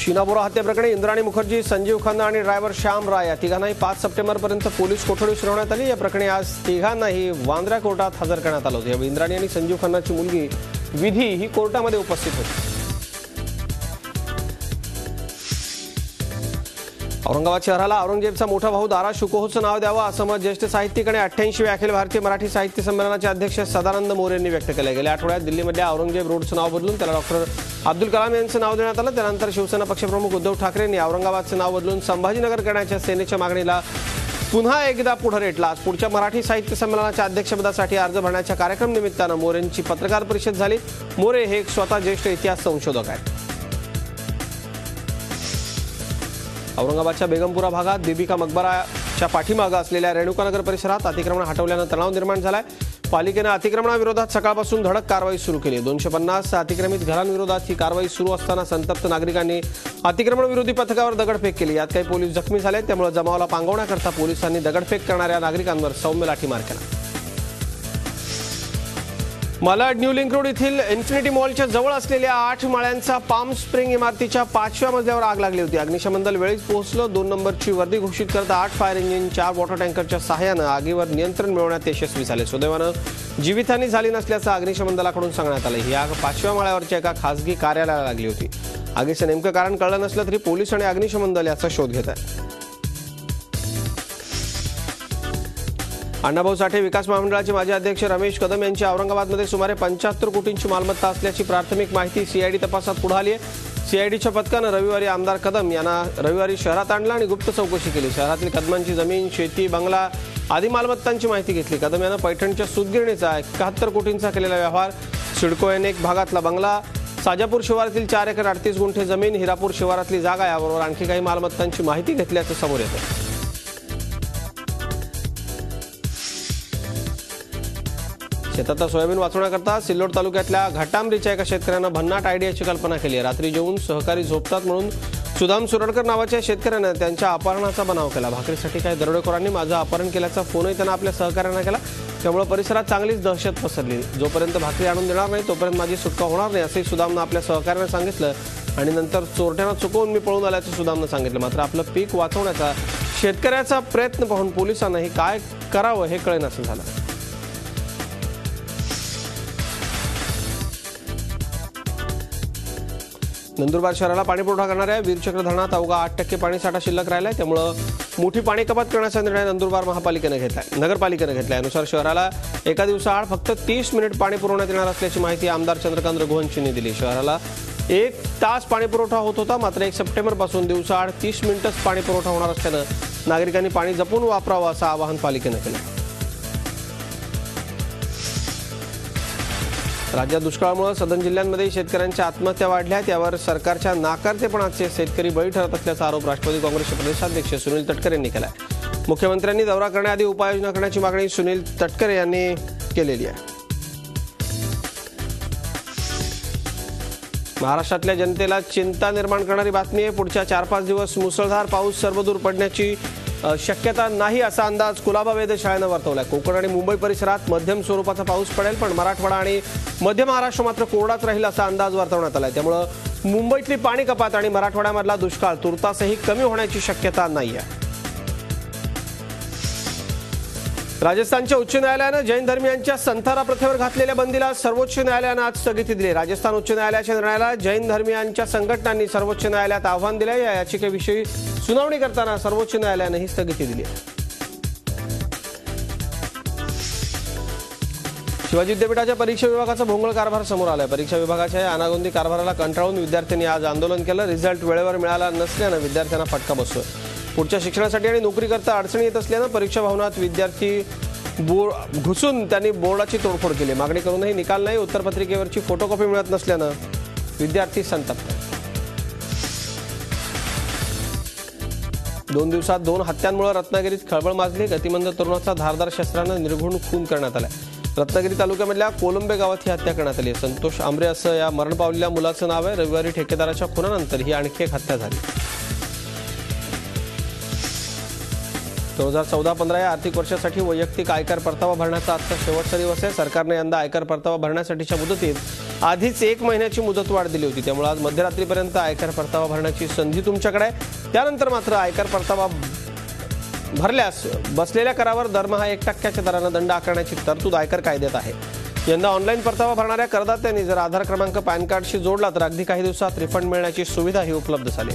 शीनाबोरा हत्येप्रकरणी इंद्राणी मुखर्जी, संजीव खन्ना आणि ड्रायव्हर श्याम राय या तिघांनाही 5 सप्टेंबरपर्यंत पोलीस कोठडी सुनावण्यात आली। या प्रकरणी आज तिघांनाही वांद्रा कोर्टात हजर करण्यात आलं होतं। इंद्राणी आणि संजीव खन्नाची मुलगी विधी ही कोर्टामध्ये उपस्थित होती। औरंगाबाद शहराला औरंगजेबचा मोठा भाऊ दारा शुकोहचं नाव द्यावं असं मत ज्येष्ठ साहित्यिक आणि 88वे अखिल भारतीय मराठी साहित्य संमेलनाचे अध्यक्ष सदानंद मोरे यांनी व्यक्त केले। गेल्या आठवड्यात दिल्लीमधल्या औरंगजेब रोडचं नाव बदलून त्याला डॉक्टर अब्दुल कलाम यांचं नाव देण्यात आलं। त्यानंतर शिवसेना पक्षप्रमुख उद्धव ठाकरे यांनी औरंगाबादचं नाव बदलून संभाजीनगर करण्याच्या सेनेच्या मागणीला पुन्हा एकदा पुढे रेटला। आज पुढच्या मराठी साहित्य संमेलनाच्या अध्यक्षपदासाठी अर्ज भरण्याच्या कार्यक्रम निमित्तानं मोरेंची पत्रकार परिषद झाली। मोरे हे एक स्वतः ज्येष्ठ इतिहास संशोधक आहेत। औरंगाबादच्या बेगमपुरा भागात बीबीका मकबराच्या पाठीमागे असलेल्या रेणुकानगर परिसरात अतिक्रमण हटवल्यानं तणाव निर्माण झालाय। पालिकेनं अतिक्रमणाविरोधात सकाळपासून धडक कारवाई सुरू केली। 250 अतिक्रमित घरांविरोधात ही कारवाई सुरू असताना संतप्त नागरिकांनी अतिक्रमण विरोधी पथकावर दगडफेक केली। यात काही पोलीस जखमी झाले, त्यामुळे जमावाला पांगवण्याकरता पोलिसांनी दगडफेक करणाऱ्या नागरिकांवर सौम्य लाठीमार केला। मालाड न्यू लिंक रोड येथील इन्फिनिटी मॉलच्या जवळ असलेल्या 8 माळ्यांचा पाम स्प्रिंग इमारतीच्या 5व्या मजल्यावर आग लागली होती। अग्निशमन दल वेळीच पोहोचलं। 2 नंबरची वर्दी घोषित करत 8 फायर इंजिन 4 वॉटर टँकरच्या सहाय्यानं आगीवर नियंत्रण मिळवण्यात यशस्वी झाले। सुदैवानं जीवितहानी झाली नसल्याचं अग्निशमन दलाकडून सांगण्यात आलं। ही आग 5व्या माळ्यावरच्या एका खासगी कार्यालयाला लागली होती। आगीचं नेमकं कारण कळलं नसलं तरी पोलीस आणि अग्निशमन दल याचा शोध घेत आहे। अण्णाभाऊ साठे विकास महामंडळाचे माजी अध्यक्ष रमेश कदम यांची औरंगाबादमध्ये सुमारे 75 कोटींची मालमत्ता असल्याची प्राथमिक माहिती सीआयडी तपासात पुढे आली आहे। सीआयडीच्या पथकानं रविवारी आमदार कदम यांना रविवारी शहरात आणलं आणि गुप्त चौकशी केली। शहरातील कदमांची जमीन, शेती, बंगला आदी मालमत्तांची माहिती घेतली। कदम यांना पैठणच्या सूतगिरणीचा 71 कोटींचा केलेला व्यवहार, सिडको N1 भागातला बंगला, साजापूर शिवारातील 4 एकर 38 गुंठे जमीन, हिरापूर शिवारातली जागा याबरोबर आणखी काही मालमत्तांची माहिती घेतल्याचं समोर येतं। शेतातला सोयाबीन वाचवण्याकरता सिल्लोड तालुक्यातल्या घाटांबरीच्या एका शेतकऱ्यानं भन्नाट आयडियाची कल्पना केली आहे। रात्री जेवून सहकारी झोपतात म्हणून सुदाम सुरडकर नावाच्या शेतकऱ्यानं त्यांच्या अपहरणाचा बनाव केला। भाकरीसाठी काही दरोडेखोरांनी माझं अपहरण केल्याचा फोनही त्यांना आपल्या सहकाऱ्यांना केला। त्यामुळे परिसरात चांगलीच दहशत पसरली। जोपर्यंत भाकरी आणून देणार नाही तोपर्यंत माझी सुटका होणार नाही असंही सुदामनं आपल्या सहकाऱ्यांना सांगितलं आणि नंतर चोरट्यांना चुकवून मी पळून आल्याचं सुदामनं सांगितलं। मात्र आपलं पीक वाचवण्याचा शेतकऱ्याचा प्रयत्न पाहून पोलिसांनाही काय करावं हे कळेनासं झालं। नंदुरबार शहराला पाणीपुरवठा करणाऱ्या वीरचक्र धरणात अवघा 8% पाणीसाठा शिल्लक राहिलाय। त्यामुळे मोठी पाणी कपात करण्याचा निर्णय नंदुरबार नगरपालिकेनं घेतलाय। अनुसार शहराला एका दिवसाआड फक्त 30 मिनिट पाणी पुरवण्यात येणार असल्याची माहिती आमदार चंद्रकांत रघुवंशींनी दिली। शहराला 1 तास पाणी पुरवठा होत होता, मात्र 1 सप्टेंबरपासून दिवसाआड 30 मिनिटच पाणी पुरवठा होणार असल्यानं नागरिकांनी पाणी जपून वापरावं असं आवाहन पालिकेनं केलं। राज्यात दुष्काळामुळे सदन जिल्ह्यांमध्ये शेतकऱ्यांच्या आत्महत्या वाढल्या। त्यावर सरकारच्या नाकारतेपणाचे शेतकरी बळी ठरत असल्याचा आरोप राष्ट्रवादी काँग्रेसचे प्रदेशाध्यक्ष सुनील तटकरे यांनी केला आहे। मुख्यमंत्र्यांनी दौरा करण्याआधी उपाययोजना करण्याची मागणी सुनील तटकरे यांनी केलेली आहे। महाराष्ट्रातल्या जनतेला चिंता निर्माण करणारी बातमी आहे। पुढच्या 4-5 दिवस मुसळधार पाऊस सर्वदूर पडण्याची शक्यता नाही असा अंदाज कुलाबा वेधशाळेनं वर्तवलाय। कोकण आणि मुंबई परिसरात मध्यम स्वरूपाचा पाऊस पडेल, पण मराठवाडा आणि मध्य महाराष्ट्र मात्र कोरडाच राहील असा अंदाज वर्तवण्यात आलाय। त्यामुळे मुंबईतली पाणी कपात आणि मराठवाड्यामधला दुष्काळ तुर्तासही कमी होण्याची शक्यता नाही आहे। राजस्थानच्या उच्च न्यायालयानं जैन धर्मियांच्या संथारा प्रथेवर घातलेल्या बंदीला सर्वोच्च न्यायालयानं आज स्थगिती दिली। राजस्थान उच्च न्यायालयाच्या निर्णयाला जैन धर्मियांच्या संघटनांनी सर्वोच्च न्यायालयात आव्हान दिले। या याचिकेविषयी सुनावणी करताना सर्वोच्च न्यायालयानं ही स्थगिती दिली। शिवाजी विद्यापीठाच्या परीक्षा विभागाचा भोंगळ कारभार समोर आलाय। परीक्षा विभागाच्या या अनागोंदी कारभाराला कंटाळून विद्यार्थ्यांनी आज आंदोलन केलं। रिझल्ट वेळेवर मिळाला नसल्यानं विद्यार्थ्यांना फटका बसतोय। पुढच्या शिक्षणासाठी आणि नोकरीकरता अडचणी येत असल्यानं परीक्षा भवनात विद्यार्थी घुसून त्यांनी बोर्डाची तोडफोड केली। मागणी करूनही निकाल नाही, उत्तरपत्रिकेवरची फोटोकॉपी मिळत नसल्यानं विद्यार्थी संतप्त। 2 दिवसात 2 हत्यांमुळे रत्नागिरीत खळबळ माजली। गतिमंद तरुणाचा धारदार शस्त्रानं निर्घृण खून करण्यात आलाय। रत्नागिरी तालुक्यामधल्या कोलंबे गावात ही हत्या करण्यात आली। संतोष आंबरे असं या मरण पावलेल्या मुलाचं नाव आहे। रविवारी ठेकेदाराच्या खुनानंतर ही आणखी एक हत्या झाली। 2014-15 या आर्थिक वर्षासाठी वैयक्तिक आयकर परतावा भरण्याचा आजचा शेवटचा दिवस आहे। सरकारने यंदा आयकर परतावा भरण्यासाठीच्या मुदतीत आधीच 1 महिन्याची मुदतवाढ दिली होती, त्यामुळे आज मध्यरात्रीपर्यंत आयकर परतावा भरण्याची संधी तुमच्याकडे आहे। त्यानंतर मात्र आयकर परतावा भरल्यास बसलेल्या करावर दरमहा 1% दराने दंड आकारण्याची तरतूद आयकर कायद्यात आहे। यंदा ऑनलाईन परतावा भरणाऱ्या करदात्यांनी जर आधार क्रमांक पॅन कार्डशी जोडला तर अगदी काही दिवसात रिफंड मिळण्याची सुविधाही उपलब्ध झाली।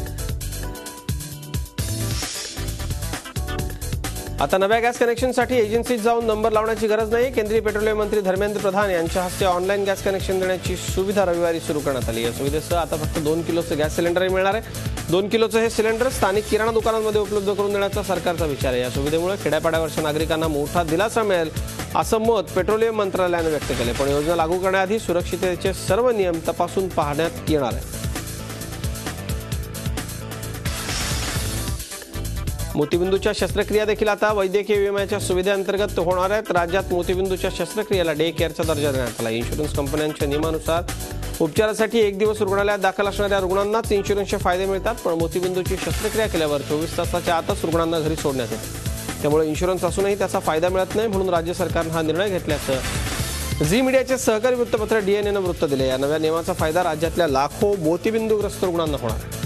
आता नव्या गॅस कनेक्शनसाठी एजन्सीत जाऊन नंबर लावण्याची गरज नाही। केंद्रीय पेट्रोलियम मंत्री धर्मेंद्र प्रधान यांच्या हस्ते ऑनलाईन गॅस कनेक्शन देण्याची सुविधा रविवारी सुरू करण्यात आली। या सुविधेसह आता फक्त 2 किलोचे गॅस सिलेंडरही मिळणार आहे। 2 किलोचे हे सिलेंडर स्थानिक किराणा दुकानांमध्ये उपलब्ध करून देण्याचा सरकारचा विचार आहे। या सुविधेमुळे खेड्यापाड्यावरच्या नागरिकांना मोठा दिलासा मिळेल असं मत पेट्रोलियम मंत्रालयाने व्यक्त केले। पण योजना लागू करण्याआधी सुरक्षिततेचे सर्व नियम तपासून पाहण्यात येणार आहे। मोतीबिंदूच्या शस्त्रक्रिया देखील आता वैद्यकीय विम्याच्या सुविधेअंतर्गत होणार आहेत। राज्यात मोतीबिंदूच्या शस्त्रक्रियेला डे केअरचा दर्जा देण्यात आला। इन्शुरन्स कंपन्यांच्या नियमानुसार उपचारासाठी 1 दिवस रुग्णालयात दाखल असणाऱ्या रुग्णांनाच इन्शुरन्सचे फायदे मिळतात, पण मोतीबिंदूची शस्त्रक्रिया केल्यावर 24 तासाच्या आतच रुग्णांना घरी सोडण्यात येते। त्यामुळे इन्शुरन्स असूनही त्याचा फायदा मिळत नाही, म्हणून राज्य सरकारने हा निर्णय घेतल्याचं झी मीडियाचे सहकारी वृत्तपत्र डीएनएनं वृत्त दिले। या नव्या नियमाचा फायदा राज्यातल्या लाखो मोतीबिंदूग्रस्त रुग्णांना होणार आहे।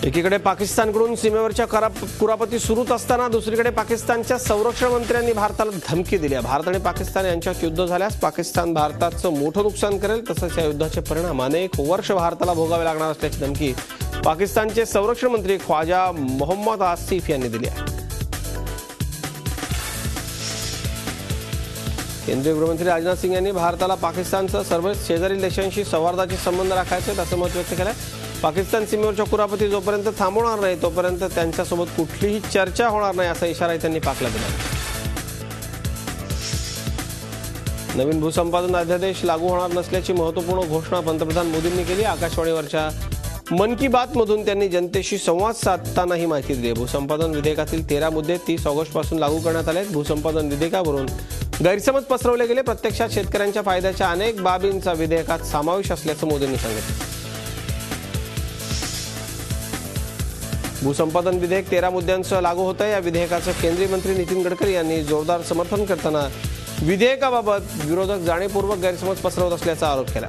एकीकडे पाकिस्तानकडून सीमेवरच्या कुरापती सुरूच असताना दुसरीकडे पाकिस्तानच्या संरक्षण मंत्र्यांनी भारताला धमकी दिली आहे। भारत आणि पाकिस्तान यांच्यात युद्ध झाल्यास पाकिस्तान भारताचं मोठं नुकसान करेल, तसंच या युद्धाचे परिणाम अनेक वर्ष भारताला भोगावे लागणार असल्याची धमकी पाकिस्तानचे संरक्षण मंत्री ख्वाजा मोहम्मद आसिफ यांनी दिली आहे। केंद्रीय गृहमंत्री राजनाथ सिंह यांनी भारताला पाकिस्तानसह सर्व शेजारील देशांशी सौहार्दाचे संबंध राखायचे असं मत व्यक्त केलंय। पाकिस्तान सीमेवरच्या कुरापती जोपर्यंत थांबवणार नाही तोपर्यंत त्यांच्यासोबत कुठलीही चर्चा होणार नाही असा इशाराही त्यांनी पाकला दिला। नवीन भूसंपादन अध्यादेश लागू होणार नसल्याची महत्त्वपूर्ण घोषणा पंतप्रधान मोदींनी केली। आकाशवाणीवरच्या मन की बात मधून त्यांनी जनतेशी संवाद साधताना ही माहिती दिली। भूसंपादन विधेयकातील 13 मुद्दे 30 ऑगस्टपासून लागू करण्यात आले। भूसंपादन विधेयकावरून गैरसमज पसरवले गेले। प्रत्यक्षात शेतकऱ्यांच्या फायद्याच्या अनेक बाबींचा विधेयकात समावेश असल्याचं मोदींनी सांगितलं। भूसंपादन विधेयक 13 मुद्द्यांसह लागू होतं। या विधेयकाचं केंद्रीय मंत्री नितीन गडकरी यांनी जोरदार समर्थन करताना विधेयकाबाबत विरोधक जाणीवपूर्वक गैरसमज पसरवत असल्याचा आरोप केला।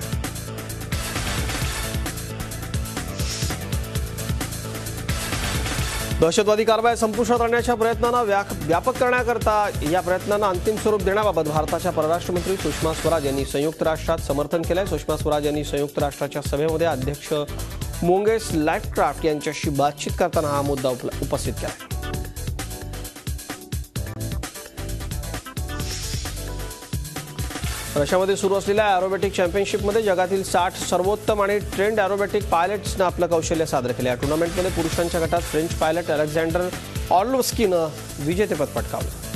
दहशतवादी कारवाया संपुष्टात आणण्याच्या प्रयत्नांना व्यापक करण्याकरता या प्रयत्नांना अंतिम स्वरूप देण्याबाबत भारताच्या परराष्ट्र मंत्री सुषमा स्वराज यांनी संयुक्त राष्ट्रात समर्थन केलंय। सुषमा स्वराज यांनी संयुक्त राष्ट्राच्या सभेमध्ये अध्यक्ष मोंगेस लाइटक्राफ्ट यांच्याशी बातचीत करताना हा मुद्दा उपस्थित केला। रशियामध्ये सुरू असलेल्या एरोबॅटिक चॅम्पियनशिपमध्ये जगातील 60 सर्वोत्तम आणि ट्रेंड एरोबॅटिक पायलट्सनं आपलं कौशल्य सादर केलं। या टुर्नामेंटमध्ये पुरुषांच्या गटात फ्रेंच पायलट अलेक्झांडर ऑर्लोव्स्कीनं विजेतेपद पटकावलं।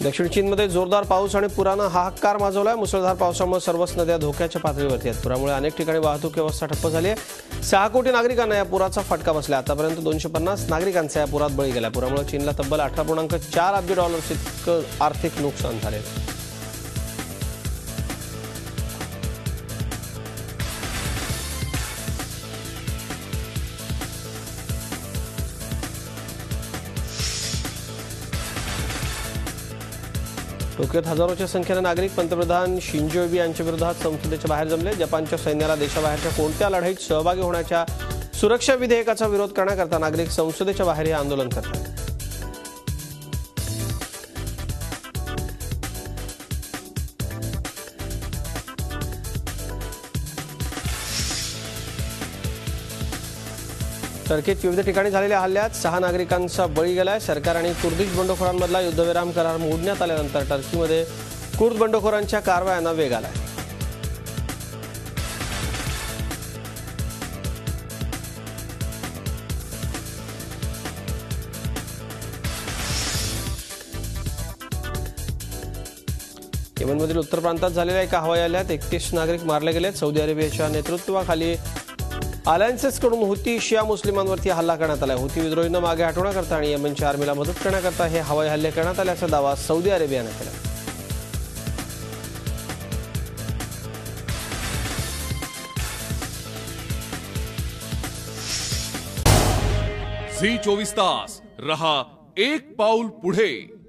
दक्षिण चीनमध्ये जोरदार पाऊस आणि पुरानं हाहाकार माजवलाय। मुसळधार पावसामुळे सर्वच नद्या धोक्याच्या पातळीवरती आहेत। पुरामुळे अनेक ठिकाणी वाहतूक व्यवस्था ठप्प झाली आहे। 6 कोटी नागरिकांना या पुराचा फटका बसला। आतापर्यंत 250 नागरिकांचा या पुरात बळी गेला। पुरामुळे चीनला तब्बल $18.4 अब्ज इतकं आर्थिक नुकसान झाले। टोकियोत हजारोच्या संख्येने नागरिक पंतप्रधान शिंजो एबे यांच्या विरोधात संसदेच्या बाहेर जमले। जपानच्या सैन्याला देशाबाहेरच्या कोणत्या लढाईत सहभागी होण्याच्या सुरक्षा विधेयकाचा विरोध करण्याकरता नागरिक संसदेच्या बाहेर हे आंदोलन करतात। टर्कीत विविध ठिकाणी झालेल्या हल्ल्यात 6 नागरिकांचा बळी गेलाय। सरकार आणि कुर्दिश बंडखोरांमधला युद्धविराम करार मोडण्यात आल्यानंतर टर्कीमध्ये कुर्द बंडखोरांच्या कारवायांना वेग आलाय। येमेनमधील उत्तर प्रांतात झालेल्या एका हवाई हल्ल्यात 31 नागरिक मारले गेले। सौदी अरेबियाच्या नेतृत्वाखाली अलायन्सेसकडून हुती शिया मुस्लिमांवरती हल्ला करण्यात आला। हुती विद्रोहींना मागे हटवण्याकरता आणि येमेनच्या आर्मीला मदत करण्याकरता हे हवाई हल्ले करण्यात आल्याचा दावा सौदी अरेबियाने केला। झी 24 तास रहा एक पाऊल पुढे.